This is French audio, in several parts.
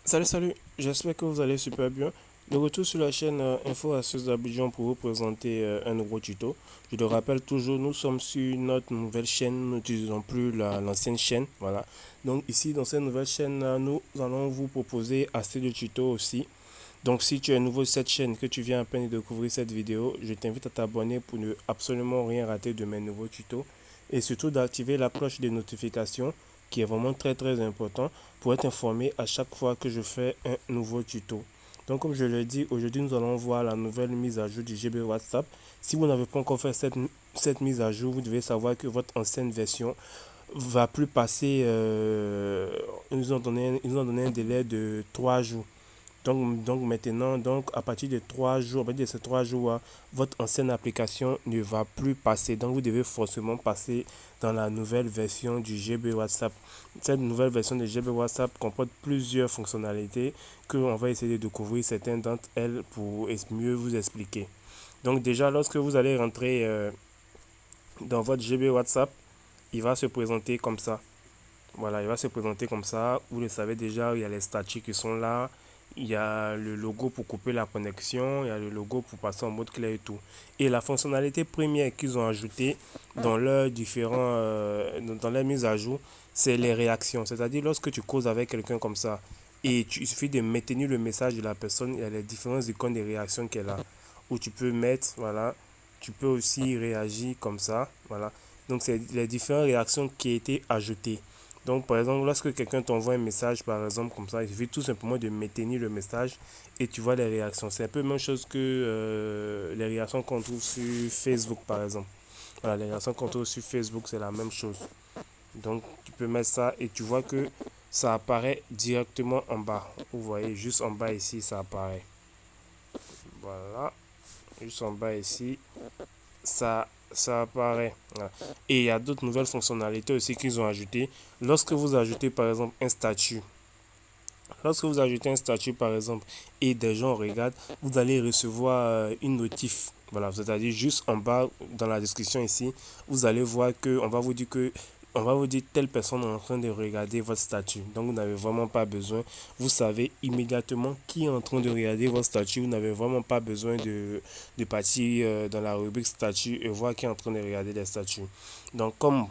Salut, j'espère que vous allez super bien. De retour sur la chaîne Info Astuces d'Abidjan pour vous présenter un nouveau tuto. Je le rappelle toujours, nous sommes sur notre nouvelle chaîne, nous n'utilisons plus l'ancienne chaîne. Voilà. Donc ici, dans cette nouvelle chaîne, nous allons vous proposer assez de tutos aussi. Donc si tu es nouveau sur cette chaîne, que tu viens à peine de découvrir cette vidéo, je t'invite à t'abonner pour ne absolument rien rater de mes nouveaux tutos. Et surtout d'activer la cloche des notifications qui est vraiment très important pour être informé à chaque fois que je fais un nouveau tuto. Donc comme je l'ai dit, aujourd'hui nous allons voir la nouvelle mise à jour du GB WhatsApp. Si vous n'avez pas encore fait cette mise à jour, vous devez savoir que votre ancienne version va plus passer, ils nous ont donné un délai de 3 jours. Donc maintenant, à partir de 3 jours, à partir de ces 3 jours, votre ancienne application ne va plus passer. Donc vous devez forcément passer dans la nouvelle version du GB WhatsApp. Cette nouvelle version du GB WhatsApp comporte plusieurs fonctionnalités que on va essayer de découvrir certaines d'entre elles pour mieux vous expliquer. Donc déjà, lorsque vous allez rentrer dans votre GB WhatsApp, il va se présenter comme ça. Voilà, il va se présenter comme ça. Vous le savez déjà, il y a les statuts qui sont là. Il y a le logo pour couper la connexion. Il y a le logo pour passer en mode clé et tout. Et la fonctionnalité première qu'ils ont ajoutée dans leurs différents, dans les mises à jour, c'est les réactions. C'est-à-dire lorsque tu causes avec quelqu'un comme ça et il suffit de maintenir le message de la personne, il y a les différentes icônes de réaction qu'elle a. Où tu peux mettre, voilà. Tu peux aussi réagir comme ça, voilà. Donc c'est les différentes réactions qui ont été ajoutées. Donc, par exemple, lorsque quelqu'un t'envoie un message, par exemple, comme ça, il suffit tout simplement de maintenir le message et tu vois les réactions. C'est un peu la même chose que les réactions qu'on trouve sur Facebook, par exemple. Voilà, les réactions qu'on trouve sur Facebook, c'est la même chose. Donc, tu peux mettre ça et tu vois que ça apparaît directement en bas. Vous voyez, juste en bas ici, ça apparaît. Voilà, juste en bas ici, ça apparaît. Voilà. Et il y a d'autres nouvelles fonctionnalités aussi qu'ils ont ajoutées. Lorsque vous ajoutez par exemple un statut, lorsque vous ajoutez un statut par exemple et des gens regardent, vous allez recevoir une notif. Voilà, c'est-à-dire juste en bas dans la description ici, vous allez voir que on va vous dire telle personne est en train de regarder votre statut. Donc vous n'avez vraiment pas besoin. Vous savez immédiatement qui est en train de regarder votre statut. Vous n'avez vraiment pas besoin de partir dans la rubrique statut et voir qui est en train de regarder les statuts. Donc comme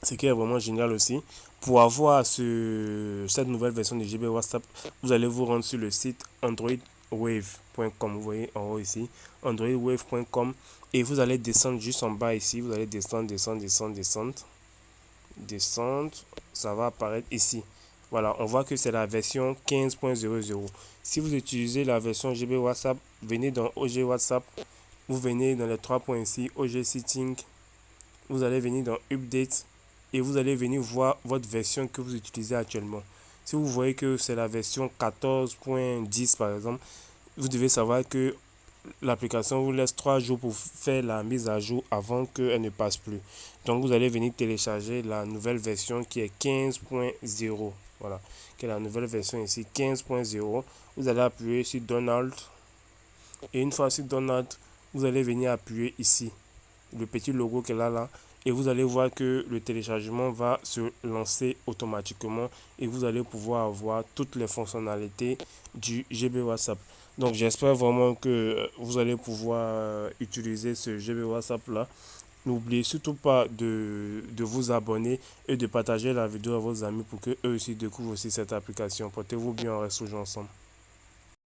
ce qui est vraiment génial aussi, pour avoir cette nouvelle version de GB WhatsApp, vous allez vous rendre sur le site androidwave.com. Vous voyez en haut ici, androidwave.com. Et vous allez descendre juste en bas ici. Vous allez descendre. Ça va apparaître ici. Voilà, on voit que c'est la version 15.00. Si vous utilisez la version GB WhatsApp, venez dans OG WhatsApp. Vous venez dans les 3 points ici, OG Setting. Vous allez venir dans Update et vous allez venir voir votre version que vous utilisez actuellement. Si vous voyez que c'est la version 14.10 par exemple, vous devez savoir que l'application vous laisse 3 jours pour faire la mise à jour avant qu'elle ne passe plus. Donc vous allez venir télécharger la nouvelle version qui est 15.0. Voilà, qui est la nouvelle version ici 15.0. Vous allez appuyer sur Donald et une fois sur Donald, vous allez venir appuyer ici le petit logo qu'elle a là et vous allez voir que le téléchargement va se lancer automatiquement et vous allez pouvoir avoir toutes les fonctionnalités du GB WhatsApp. Donc j'espère vraiment que vous allez pouvoir utiliser ce GB WhatsApp là. N'oubliez surtout pas de vous abonner et de partager la vidéo à vos amis pour que eux aussi découvrent aussi cette application. Portez-vous bien, on reste toujours ensemble.